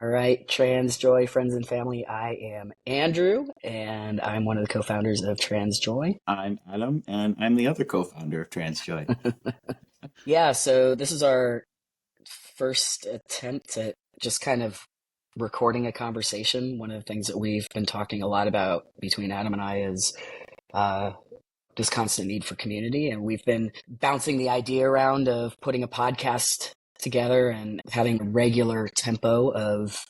All right, TransJoy friends and family. I am Andrew, and I'm one of the co-founders of TransJoy. I'm Adam, and I'm the other co-founder of TransJoy. Yeah, so this is our first attempt at just kind of recording a conversation. One of the things that we've been talking a lot about between Adam and I is uh, this constant need for community, and we've been bouncing the idea around of putting a podcast together and having a regular tempo of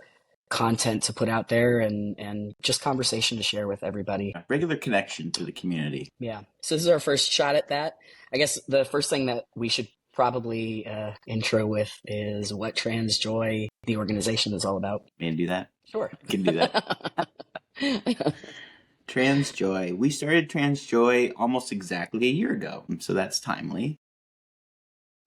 content to put out there and just conversation to share with everybody. A regular connection to the community. Yeah. So this is our first shot at that. I guess the first thing that we should probably intro with is what TransJoy, the organization, is all about. May I do that? Sure. Can do that. TransJoy. We started TransJoy almost exactly a year ago, so that's timely.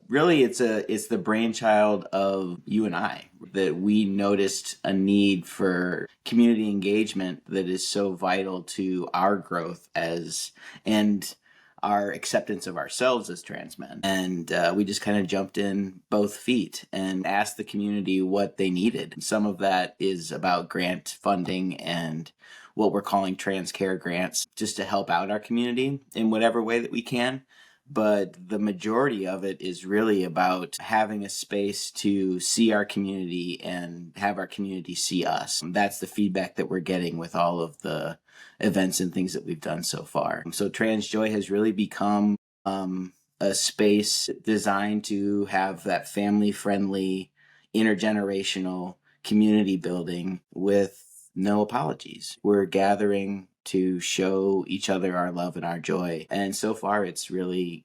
Really, it's the brainchild of you and I, that we noticed a need for community engagement that is so vital to our growth and our acceptance of ourselves as trans men. And we just kind of jumped in both feet and asked the community what they needed. Some of that is about grant funding and what we're calling trans care grants, just to help out our community in whatever way that we can. But the majority of it is really about having a space to see our community and have our community see us. That's the feedback that we're getting with all of the events and things that we've done so far. So TransJoy has really become a space designed to have that family-friendly, intergenerational community building with no apologies. We're gathering to show each other our love and our joy. And so far, it's really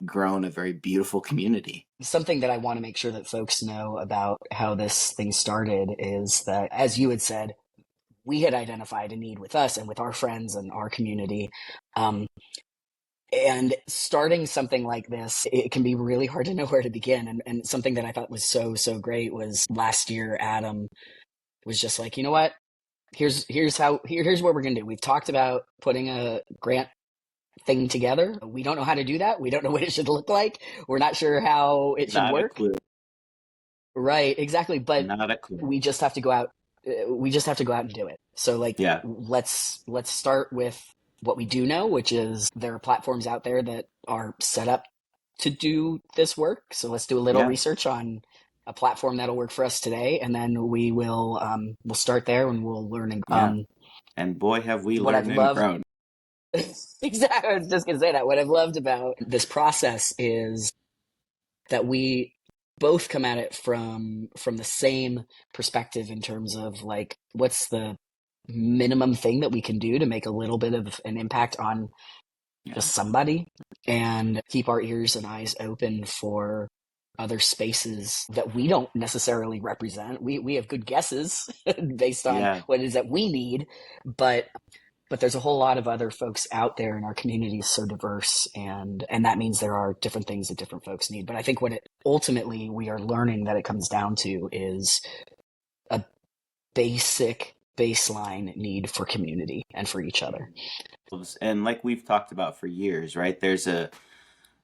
grown a very beautiful community. Something that I want to make sure that folks know about how this thing started is that, as you had said, we had identified a need with us and with our friends and our community. And starting something like this, it can be really hard to know where to begin. And something that I thought was so great was last year, Adam was just like, you know what? Here's what we're gonna do. We've talked about putting a grant thing together. We don't know how to do that. We don't know what it should look like. We're not sure how it should Not a work. clue. Right, exactly. But Not a clue. we just have to go out. We just have to go out and do it. So, like, Yeah. let's start with what we do know, which is there are platforms out there that are set up to do this work. So let's do a little research on a platform that'll work for us today, and then we'll start there and we'll learn. And boy, have we what learned I've and grown. Exactly. I was just going to say that. What I've loved about this process is that we both come at it from the same perspective in terms of, like, what's the minimum thing that we can do to make a little bit of an impact on just somebody, and keep our ears and eyes open for other spaces that we don't necessarily represent. We have good guesses based on what it is that we need, but there's a whole lot of other folks out there, and our community is so diverse, and that means there are different things that different folks need. But I think what it ultimately we are learning that it comes down to is a basic baseline need for community and for each other. And like we've talked about for years, right?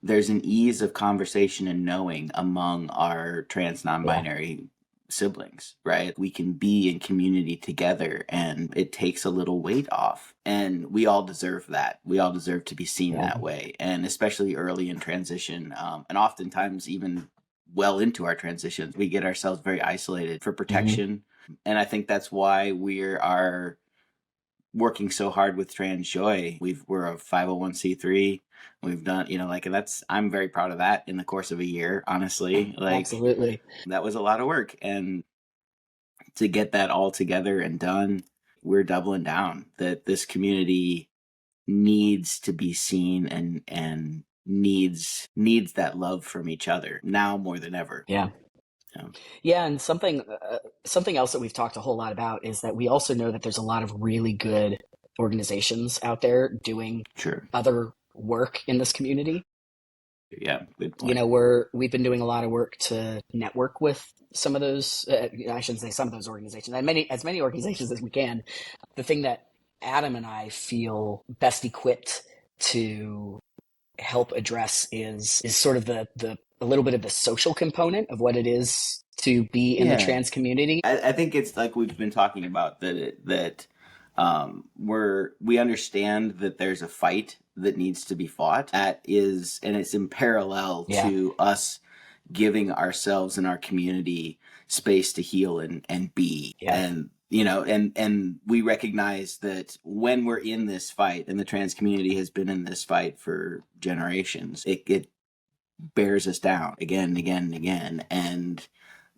There's an ease of conversation and knowing among our trans non-binary siblings, right? We can be in community together, and it takes a little weight off, and we all deserve that. We all deserve to be seen that way, and especially early in transition, and oftentimes even well into our transitions, we get ourselves very isolated for protection. And I think that's why we are working so hard with TransJoy. We're a 501c3. We've done, and I'm very proud of that in the course of a year, honestly. Absolutely. That was a lot of work. And to get that all together and done, we're doubling down that this community needs to be seen and needs that love from each other now more than ever. Yeah, and something else that we've talked a whole lot about is that we also know that there's a lot of really good organizations out there doing other work in this community. Yeah, good point. We've been doing a lot of work to network with some of those. I shouldn't say some of those organizations, as many organizations as we can. The thing that Adam and I feel best equipped to help address is sort of the a little bit of the social component of what it is to be in the Yeah. trans community. I think it's like we've been talking about that we understand that there's a fight that needs to be fought. That is, and it's in parallel Yeah, to us giving ourselves and our community space to heal and be. yeah, And and we recognize that when we're in this fight, and the trans community has been in this fight for generations, it bears us down again and again and again. And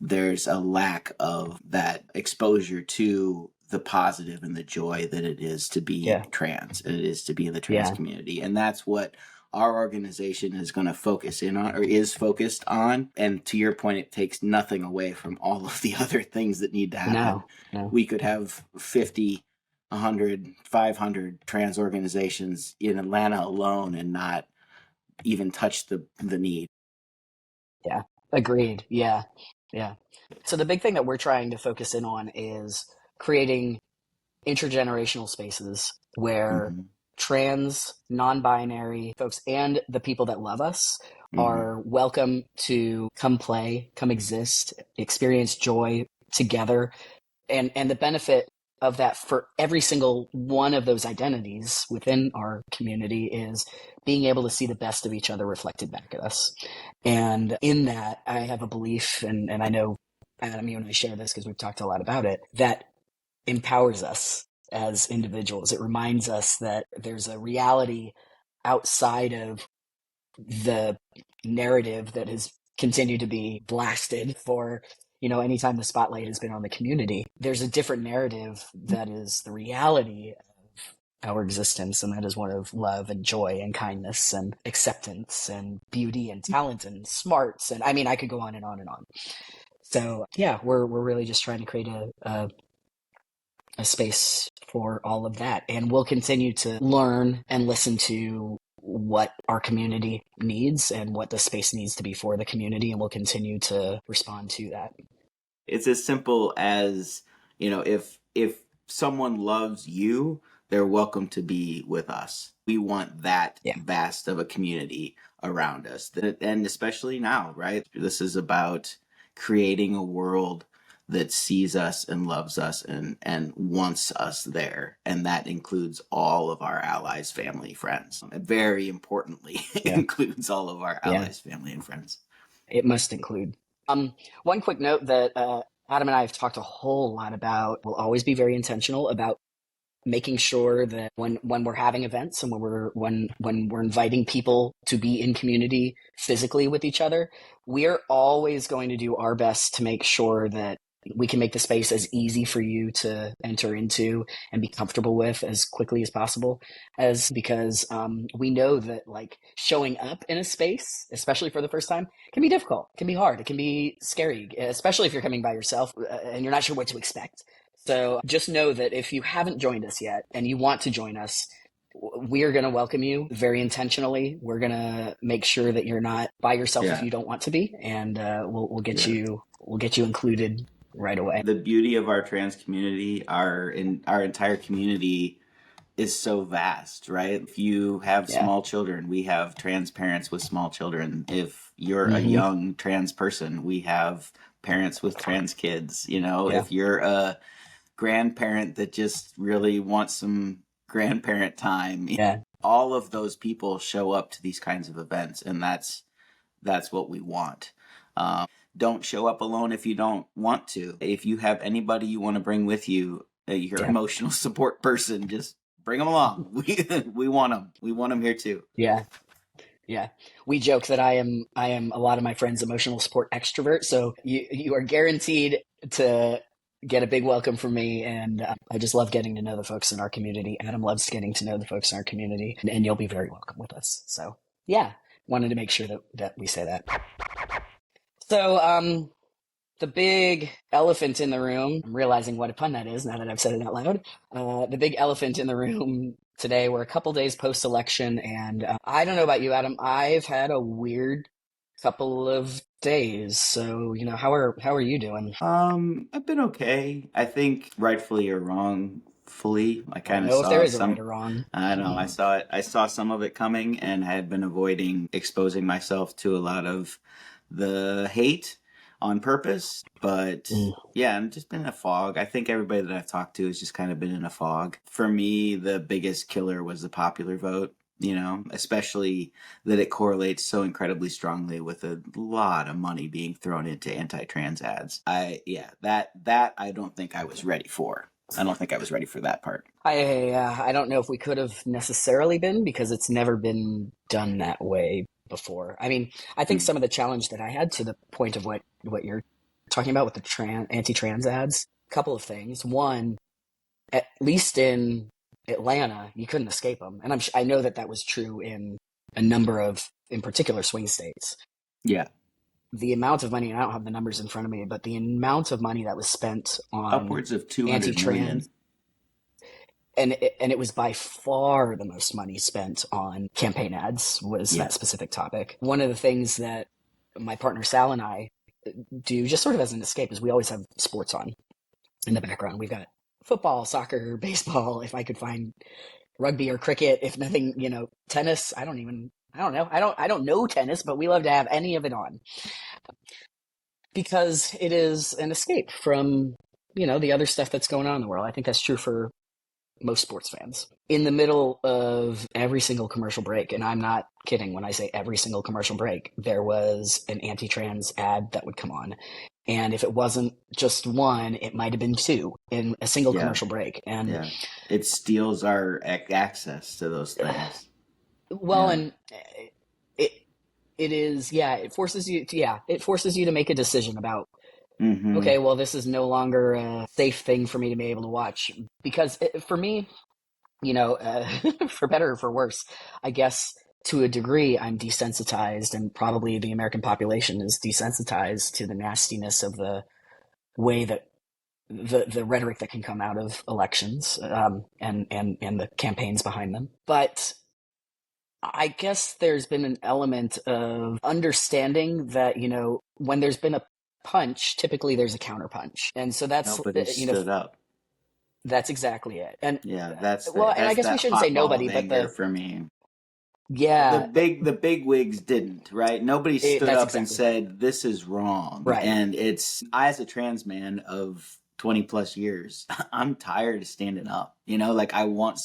there's a lack of that exposure to the positive and the joy that it is to be yeah, trans, and it is to be in the trans yeah, community. And that's what our organization is going to focus in on, or is focused on. And to your point, it takes nothing away from all of the other things that need to happen. no, no, We could have 50, 100, 500 trans organizations in Atlanta alone and not even touch the need. yeah, agreed. Yeah, yeah. So the big thing that we're trying to focus in on is creating intergenerational spaces where Mm-hmm. trans, non-binary folks and the people that love us Mm-hmm. are welcome to come play, come exist, experience joy together. And the benefit of that for every single one of those identities within our community is being able to see the best of each other reflected back at us. And in that, I have a belief, and I know, Adam, you and I share this because we've talked a lot about it, that empowers us as individuals. It reminds us that there's a reality outside of the narrative that has continued to be blasted for, anytime the spotlight has been on the community. There's a different narrative that is the reality of our existence, and that is one of love and joy and kindness and acceptance and beauty and talent and smarts. And I mean, I could go on and on and on. So yeah, we're really just trying to create a space for all of that. And we'll continue to learn and listen to what our community needs and what the space needs to be for the community. And we'll continue to respond to that. It's as simple as, if someone loves you, they're welcome to be with us. We want that Yeah. vast of a community around us. And especially now, right? This is about creating a world that sees us and loves us and wants us there. And that includes all of our allies, family, friends. Very importantly, Yeah. includes all of our Yeah. allies, family, and friends. It must include. One quick note that Adam and I have talked a whole lot about, we'll always be very intentional about making sure that when we're having events and when we're inviting people to be in community physically with each other, we're always going to do our best to make sure that we can make the space as easy for you to enter into and be comfortable with as quickly as possible, as because we know that like showing up in a space, especially for the first time, can be difficult, can be hard, it can be scary, especially if you're coming by yourself and you're not sure what to expect. So just know that if you haven't joined us yet and you want to join us, we are going to welcome you very intentionally. We're going to make sure that you're not by yourself if Yeah. you don't want to be, and we'll get Yeah. you included right away. The beauty of our trans community, our entire community is so vast, right? If you have Yeah. small children, we have trans parents with small children. If you're a Mm-hmm. young trans person, we have parents with trans kids. Yeah. If you're a grandparent that just really wants some grandparent time, Yeah. all of those people show up to these kinds of events, and that's what we want. Don't show up alone if you don't want to. If you have anybody you want to bring with you, your Yeah. emotional support person, just bring them along. We want them. We want them here too. Yeah. Yeah. We joke that I am a lot of my friends' emotional support extrovert. So you are guaranteed to get a big welcome from me. And I just love getting to know the folks in our community. Adam loves getting to know the folks in our community, and you'll be very welcome with us. So yeah, wanted to make sure that we say that. So the big elephant in the room, I'm realizing what a pun that is now that I've said it out loud. The big elephant in the room today, we're a couple days post election, and I don't know about you, Adam. I've had a weird couple of days. So, how are you doing? I've been okay. I think rightfully or wrongfully, I I don't kind of know if there saw is a right some. or wrong. I know I saw it. I saw some of it coming, and I had been avoiding exposing myself to a lot of the hate on purpose. But Mm. yeah, I'm just been in a fog. I think everybody that I've talked to has just kind of been in a fog. For me, the biggest killer was the popular vote. Especially that it correlates so incredibly strongly with a lot of money being thrown into anti-trans ads. That I don't think I was ready for. I don't think I was ready for that part. I don't know if we could have necessarily been, because it's never been done that way before. I mean, I think Mm. some of the challenge that I had, to the point of what you're talking about with the anti-trans ads, a couple of things. One, at least in Atlanta, you couldn't escape them, and I know that was true in a number of, in particular, swing states. Yeah, The amount of money, and I don't have the numbers in front of me, but the amount of money that was spent on upwards of 200 anti-trans, million. and it was by far the most money spent on campaign ads, was Yeah. that specific topic. One of the things that my partner Sal and I do, just sort of as an escape, is we always have sports on in the background. We've got football, soccer, baseball. If I could find rugby or cricket, if nothing, tennis. I don't know. I don't know tennis, but we love to have any of it on, because it is an escape from, the other stuff that's going on in the world. I think that's true for most sports fans. In the middle of every single commercial break, and I'm not kidding when I say every single commercial break, there was an anti-trans ad that would come on. And if it wasn't just one, it might have been two in a single Yeah. commercial break. And Yeah. It steals our access to those things. well, Yeah. and it it is, yeah, it forces you to make a decision about, Mm-hmm. okay, well, this is no longer a safe thing for me to be able to watch, because for me, for better or for worse, I guess to a degree, I'm desensitized, and probably the American population is desensitized to the nastiness of the way that the rhetoric that can come out of elections, and the campaigns behind them. But I guess there's been an element of understanding that, when there's been a punch, typically there's a counter punch. And so Nobody stood up. that's exactly it. And Yeah, well, and I that's guess we that shouldn't say hot ball nobody, of but anger for me. yeah, The big wigs didn't, right? Nobody stood that's up and exactly right. said this is wrong. Right. And I, as a trans man of 20 plus years, I'm tired of standing up. Like I want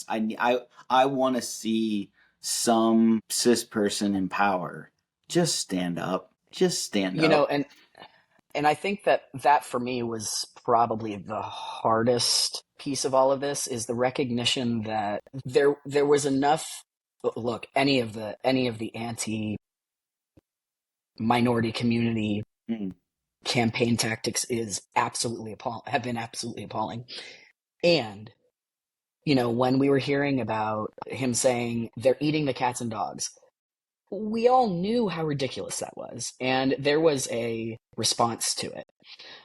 to see some cis person in power just stand up. Just stand You know, up. and I think that for me was probably the hardest piece of all of this, is the recognition that there was enough. Look, any of the anti minority community Mm. campaign tactics have been absolutely appalling. And when we were hearing about him saying they're eating the cats and dogs, we all knew how ridiculous that was, and there was a response to it.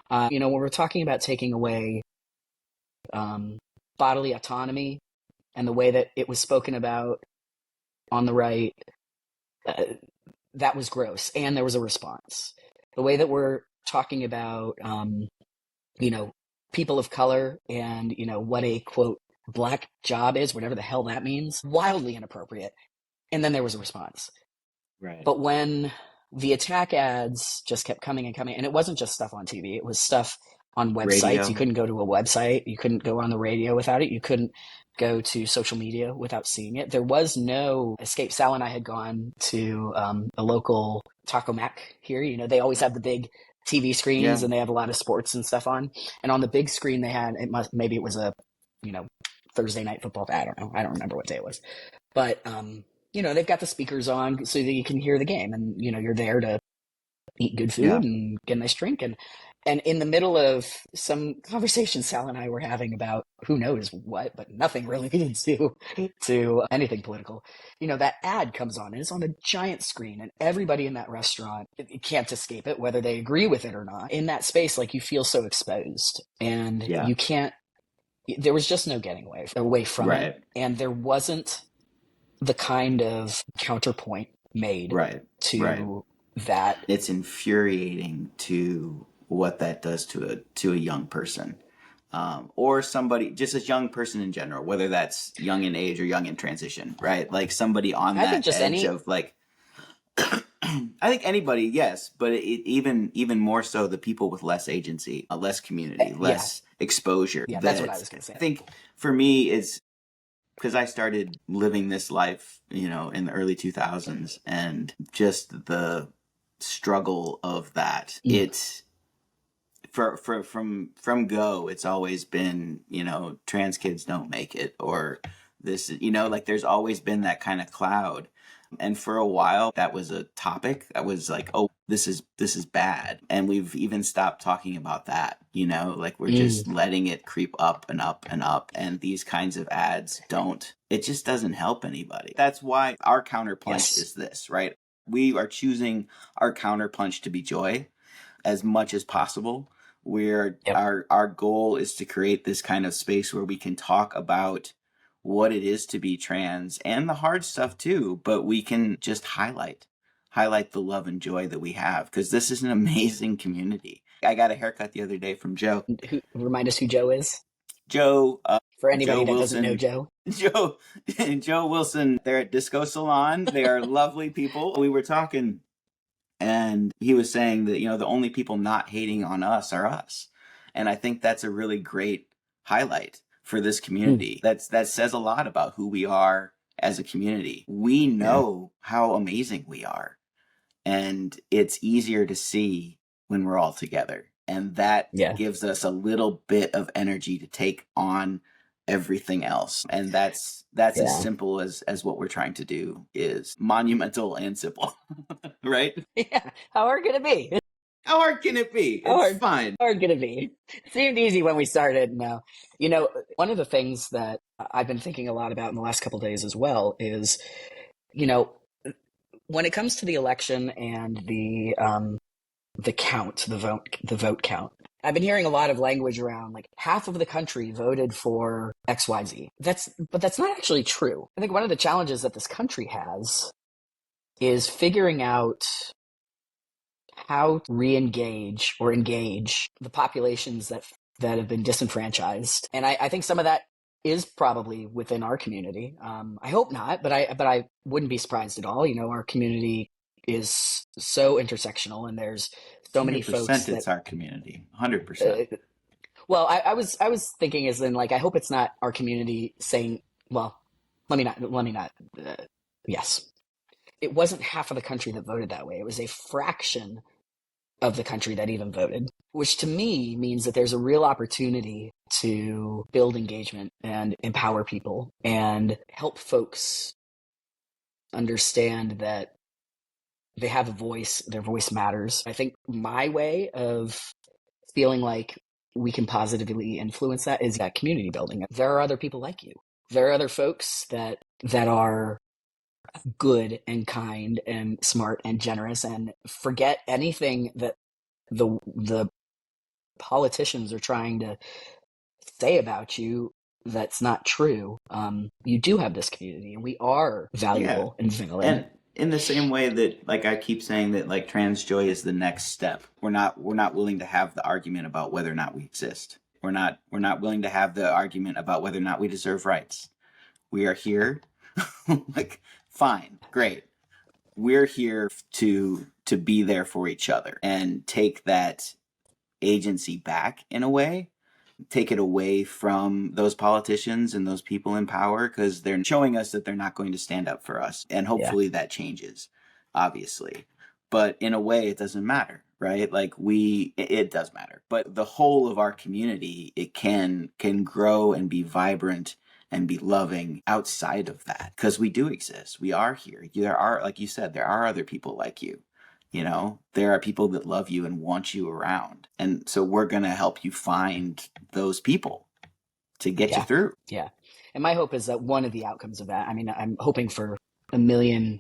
When we're talking about taking away um, bodily autonomy, and the way that it was spoken about on the right, uh, that was gross, and there was a response. The way that we're talking about, you know, people of color, and what a quote black job is, whatever the hell that means, wildly inappropriate, and then there was a response. Right. But when the attack ads just kept coming and coming, and it wasn't just stuff on TV, it was stuff on websites. You Radio. couldn't go to a website, you couldn't go on the radio without it, you couldn't go to social media without seeing it. There was no escape. Sal and I had gone to a local Taco Mac here. They always have the big TV screens, Yeah. and they have a lot of sports and stuff on. And on the big screen, they had, maybe it was a, Thursday night football. I don't know. I don't remember what day it was. But they've got the speakers on so that you can hear the game, and you're there to eat good food Yeah. and get a nice drink, and in the middle of some conversation Sal and I were having about who knows what, but nothing related to anything political, that ad comes on, and it's on a giant screen, and everybody in that restaurant, it can't escape it, whether they agree with it or not. In that space, like, you feel so exposed, and Yeah. you can't. There was just no getting away from Right. it, and there wasn't the kind of counterpoint made Right. to Right. that. It's infuriating to what that does to a young person, or somebody, just a young person in general, whether that's young in age or young in transition, right? Like somebody on I think that just edge any of like I think anybody, yes, but even more so the people with less agency, less community, Yeah, less exposure. yeah, that's what I That was going to I say. think for me is because I started living this life, in the early 2000s, and just the struggle of that. Mm, From go, it's always been, trans kids don't make it, or this, like there's always been that kind of cloud. And for a while that was a topic that was like, oh, this is bad, and we've even stopped talking about that, like we're mm, just letting it creep up and up and up, and these kinds of ads don't, it just doesn't help anybody. That's why our counterpunch yes. is this, right? We are choosing our counterpunch to be joy as much as possible. Where Yep. our goal is to create this kind of space where we can talk about what it is to be trans and the hard stuff too, but we can just highlight the love and joy that we have, because this is an amazing community. I got a haircut the other day from Remind us who Joe is Joe for Joe anybody that doesn't know Wilson. Joe. Joe Joe Wilson. They're at Disco Salon. They are lovely people. We were talking, and he was saying that, the only people not hating on us are us. And I think that's a really great highlight for this Mm, community. That says a lot about who we are as a community. We yeah, know how amazing we are, and it's easier to see when we're all together, and that yeah, gives us a little bit of energy to take on everything else. And that's as yeah, simple as what we're trying to do, is monumental and simple. Right? yeah. How hard can it be? How hard can it be? How It's hard, fine. how hard can it be? It seemed easy when we started. Now, one of the things that I've been thinking a lot about in the last couple of days as well is, you know, when it comes to the election and the count, the vote count. I've been hearing a lot of language around like half of the country voted for XYZ. But that's not actually true. I think one of the challenges that this country has is figuring out how to re-engage or engage the populations that have been disenfranchised. And I think some of that is probably within our community. I hope not, but I wouldn't be surprised at all. Our community is so intersectional, and there's so many folks 100% that. it's our community. 100%. Uh, well, I was thinking as in like I hope it's not our community saying. Well, let me not. Yes, it wasn't half of the country that voted that way. It was a fraction of the country that even voted, which to me means that there's a real opportunity to build engagement and empower people and help folks understand that they have a voice, their voice matters. I think my way of feeling like we can positively influence that is that community building. There are other people like you. There are other folks that are good and kind and smart and generous and forget anything that the politicians are trying to say about you that's not true. You do have this community, and we are Yeah. valuable and valid. And in the same way that, like, I keep saying that, like, TransJoy is the next step. We're not willing to have the argument about whether or not we exist. We're not willing to have the argument about whether or not we deserve rights. We are here. Like, fine, great. We're here to be there for each other and take that agency back, in a way, take it away from those politicians and those people in power, because they're showing us that they're not going to stand up for us. And Yeah, hopefully that changes, obviously. But in a way, it doesn't matter, right? Like, it does matter. But the whole of our community, it can grow and be vibrant and be loving outside of that, because we do exist. We are here. There are, like you said, there are other people like you. There are people that love you and want you around. And so we're going to help you find those people to get you yeah, through. yeah. And my hope is that one of the outcomes of that. I mean, I'm hoping for a million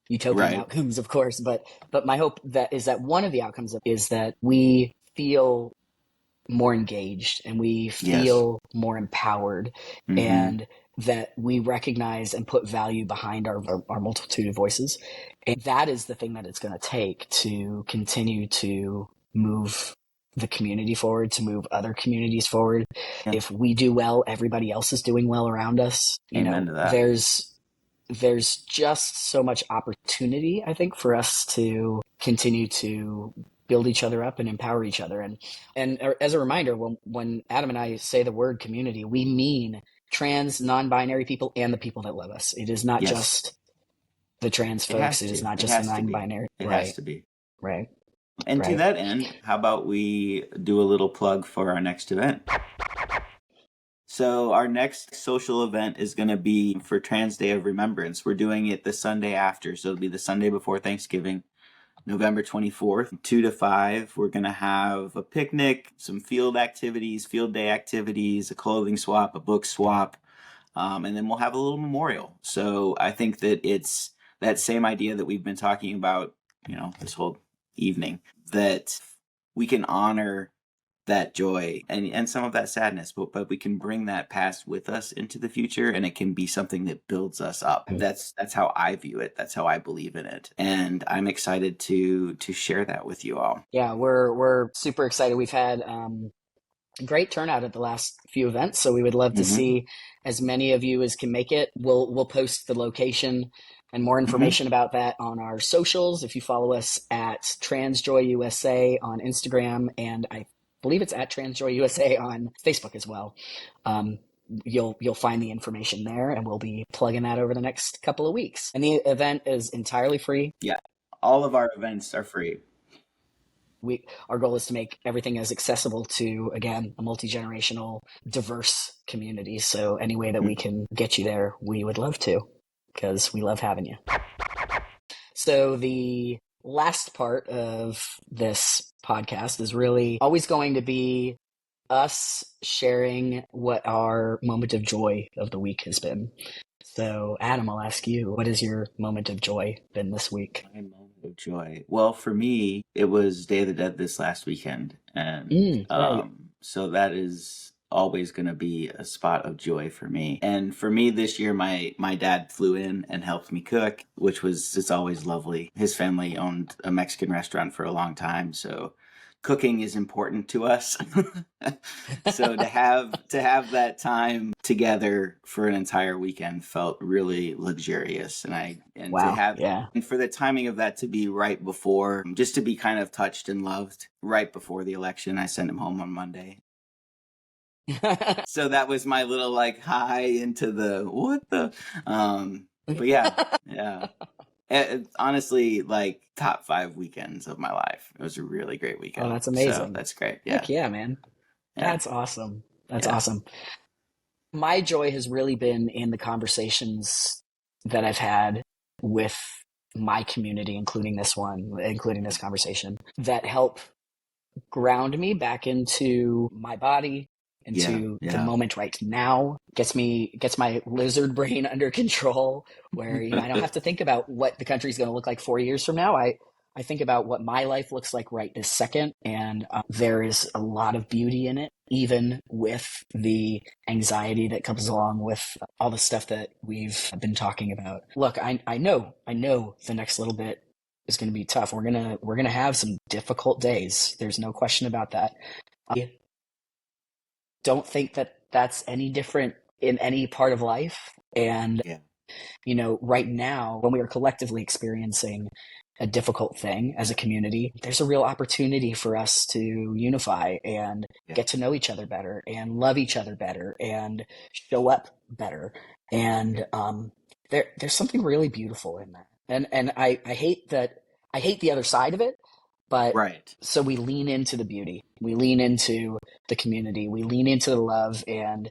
utopian Right. outcomes, of course, but my hope that is that one of the outcomes is that we feel more engaged and we Yes. feel more empowered, Mm-hmm. and that we recognize and put value behind our multitude of voices. And that is the thing that it's going to take to continue to move the community forward, to move other communities forward. Yeah. If we do well, everybody else is doing well around us. Amen to that. There's there's just so much opportunity, I think, for us to continue to build each other up and empower each other. And as a reminder, when Adam and I say the word community, we mean trans, non-binary people and the people that love us. It is not Yes, just the trans it folks. has It is to. not It just the has to be. non-binary. It has Right, to be. right, And to right. that end, how about we do a little plug for our next event? So our next social event is going to be for Trans Day of Remembrance. We're doing it the Sunday after, so it'll be the Sunday before Thanksgiving, November 24th, 2 to 5. We're going to have a picnic, some field activities, field day activities, a clothing swap, a book swap, and then we'll have a little memorial. So I think that it's that same idea that we've been talking about, this whole evening, that we can honor that joy and some of that sadness, but we can bring that past with us into the future, and it can be something that builds us up. That's how I view it. That's how I believe in it, and I'm excited to share that with you all. Yeah, we're super excited. We've had great turnout at the last few events, so we would love to Mm-hmm. see as many of you as can make it. We'll post the location and more Mm-hmm. information about that on our socials. If you follow us at TransJoy USA on Instagram, and I believe it's at TransJoy USA on Facebook as well. Um, you'll find the information there, and we'll be plugging that over the next couple of weeks. And the event is entirely free. Yeah, all of our events are free. Our goal is to make everything as accessible to, again, a multi-generational, diverse community. So any way that we can get you there, we would love to, because we love having you. So the last part of this podcast is really always going to be us sharing what our moment of joy of the week has been. So, Adam, I'll ask you, what has your moment of joy been this week? My moment of joy. Well, for me, it was Day of the Dead this last weekend, and Right. so that is always going to be a spot of joy for me. And for me this year, my dad flew in and helped me cook, which was it's always lovely. His family owned a Mexican restaurant for a long time, so cooking is important to us. So to have that time together for an entire weekend felt really luxurious, and to Wow. have Yeah. and for the timing of that to be right before, just to be kind of touched and loved right before the election. I sent him home on Monday. So that was my little like high into the what the but yeah, yeah. Honestly, like top 5 weekends of my life. It was a really great Oh, weekend. that's So amazing. that's great. Yeah. Heck yeah, man. Yeah. That's awesome. That's Yeah. awesome. My joy has really been in the conversations that I've had with my community, including this conversation, that help ground me back into my body, Yeah. into the Yeah. moment right now, gets my lizard brain under control, where I don't have to think about what the country's going to look like 4 years from now. I think about what my life looks like right this second, and there is a lot of beauty in it, even with the anxiety that comes along with all the stuff that we've been talking about. Look, I know the next little bit is going to be tough. We're gonna have some difficult days. There's no question about that. I don't think that that's any different in any part of life. And Yeah. right now, when we are collectively experiencing a difficult thing as a community, there's a real opportunity for us to unify and Yeah. get to know each other better and love each other better and show up better. And there's something really beautiful in that. And I hate that I hate the other side of it, but Right. so we lean into the beauty. We lean into the community. We lean into the love, and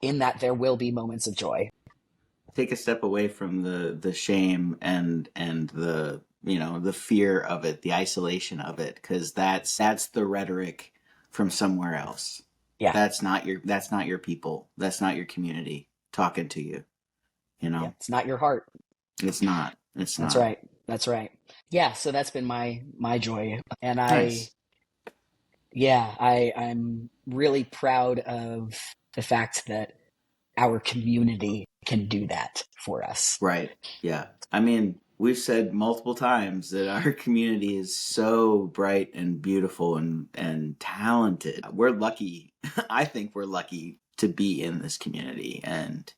in that there will be moments of joy. Take a step away from the shame and the the fear of it, the isolation of it, because that's the rhetoric from somewhere else. Yeah. That's not your people. That's not your community talking to you. Yeah. It's not your heart. It's not. It's That's not. right. That's right. Yeah. So that's been my joy. And Nice. I'm really proud of the fact that our community can do that for us. Right. Yeah. I mean, we've said multiple times that our community is so bright and beautiful and talented. We're lucky. I think we're lucky to be in this community, and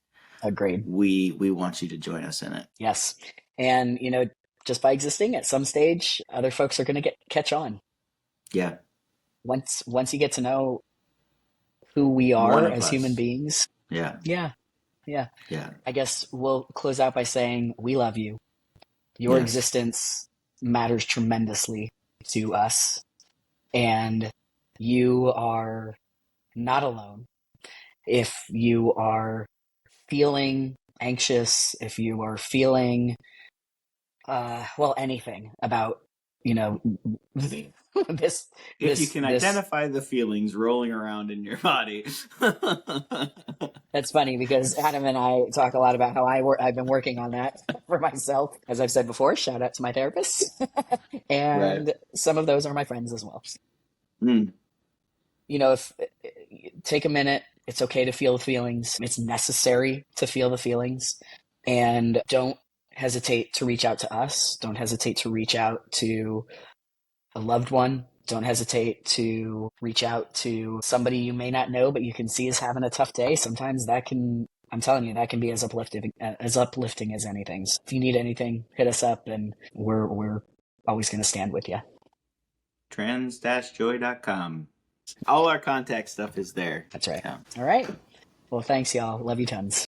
Agreed. we want you to join us in it. Yes. And, just by existing at some stage, other folks are going to catch on. Yeah. Once you get to know who we One are of as human us. beings. Yeah. Yeah. Yeah. Yeah. I guess we'll close out by saying we love you. Your Yes. existence matters tremendously to us, and you are not alone. If you are feeling anxious, if you are feeling, anything about, you know, this, If you can this, identify the feelings rolling around in your body. that's funny because Adam and I talk a lot about how I've been working on that for myself. As I've said before, shout out to my therapist. Right. And some of those are my friends as well. Mm. If take a minute, it's okay to feel the feelings. It's necessary to feel the feelings, and don't hesitate to reach out to us. Don't hesitate to reach out to a loved one. Don't hesitate to reach out to somebody you may not know, but you can see is having a tough day. Sometimes I'm telling you, that can be as uplifting as anything. So if you need anything, hit us up, and we're always going to stand with you. Trans-joy.com. All our contact stuff is there. That's right. Yeah. All right. Well, thanks, y'all. Love you tons.